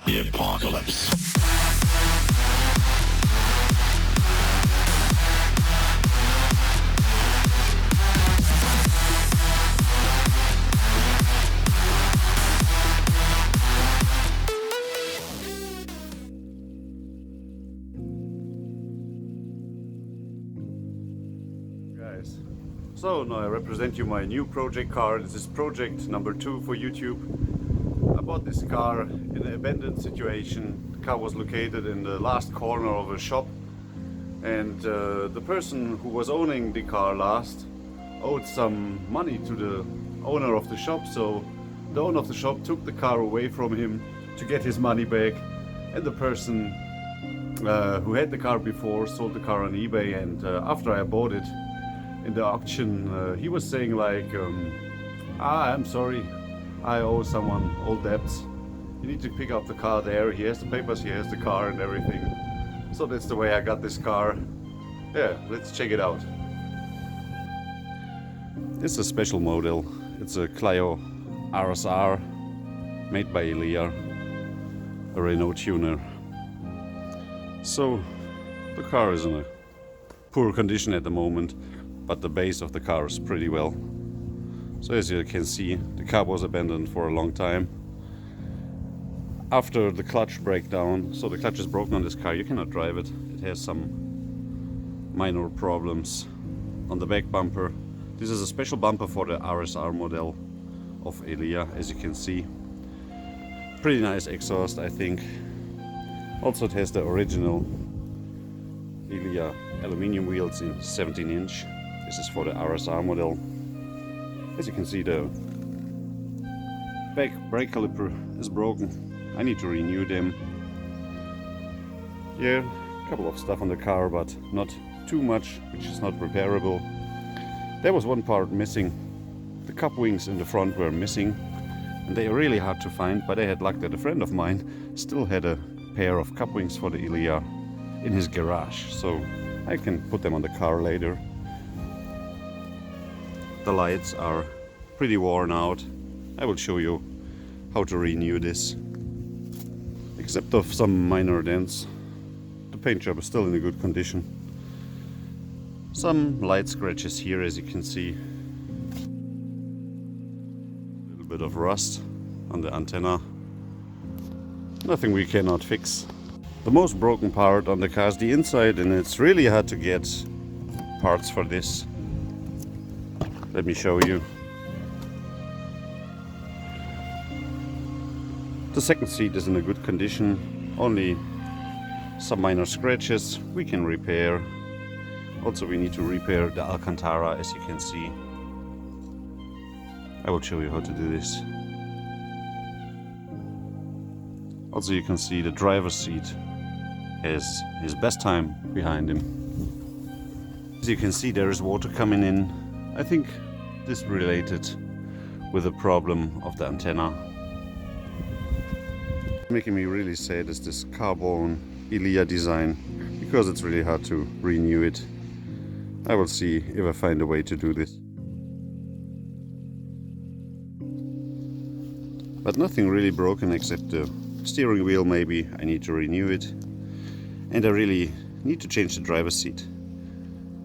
The apocalypse. So now I represent you my new project car. This is project number 2 for YouTube. I bought this car in an abandoned situation. The car was located in the last corner of a shop, and the person who was owning the car last owed some money to the owner of the shop, so the owner of the shop took the car away from him to get his money back, and the person who had the car before sold the car on eBay, and after I bought it in the auction, he was saying like, I'm sorry, I owe someone all debts. You need to pick up the car there. He has the papers, he has the car and everything. So that's the way I got this car. Yeah, let's check it out. It's a special model. It's a Clio RS-R made by Elia, a Renault tuner. So the car is in a poor condition at the moment, but the base of the car is pretty well. So as you can see, the car was abandoned for a long time. After the clutch breakdown, so the clutch is broken on this car, you cannot drive it. It has some minor problems on the back bumper. This is a special bumper for the RS-R model of Elia, as you can see. Pretty nice exhaust, I think. Also it has the original Elia aluminium wheels in 17-inch. This is for the RS-R model. As you can see, the back brake caliper is broken. I need to renew them. Yeah, a couple of stuff on the car, but not too much, which is not repairable. There was one part missing. The cup wings in the front were missing, and they are really hard to find, but I had luck that a friend of mine still had a pair of cup wings for the Elia in his garage, so I can put them on the car later. The lights are pretty worn out. I will show you how to renew this. Except of some minor dents, the paint job is still in a good condition. Some light scratches here, as you can see. A little bit of rust on the antenna. Nothing we cannot fix. The most broken part on the car is the inside, and it's really hard to get parts for this. Let me show you. The second seat is in a good condition, only some minor scratches we can repair. Also we need to repair the Alcantara, as you can see. I will show you how to do this. Also you can see the driver's seat has his best time behind him. As you can see, there is water coming in. I think this related with the problem of the antenna. Making me really sad is this carbon Elia design, because it's really hard to renew it. I will see if I find a way to do this. But nothing really broken except the steering wheel. Maybe I need to renew it, and I really need to change the driver's seat.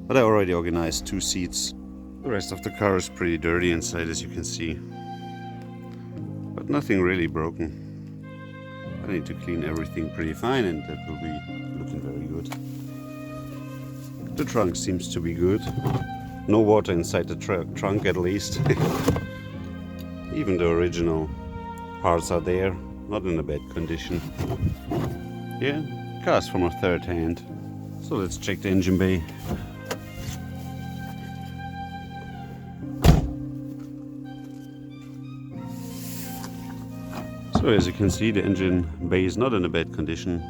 But I already organized 2 seats. The rest of the car is pretty dirty inside, as you can see, but nothing really broken. I need to clean everything pretty fine, and that will be looking very good. The trunk seems to be good. No water inside the trunk, at least. Even the original parts are there, not in a bad condition. Yeah, car's from a third hand. So let's check the engine bay. So as you can see, the engine bay is not in a bad condition,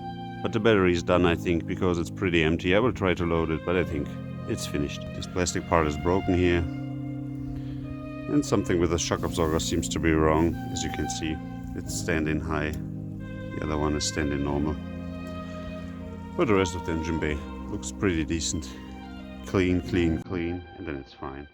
but the battery is done, I think, because it's pretty empty. I will try to load it, but I think it's finished. This plastic part is broken here, and something with the shock absorber seems to be wrong. As you can see, it's standing high, the other one is standing normal. But the rest of the engine bay looks pretty decent. Clean, and then it's fine.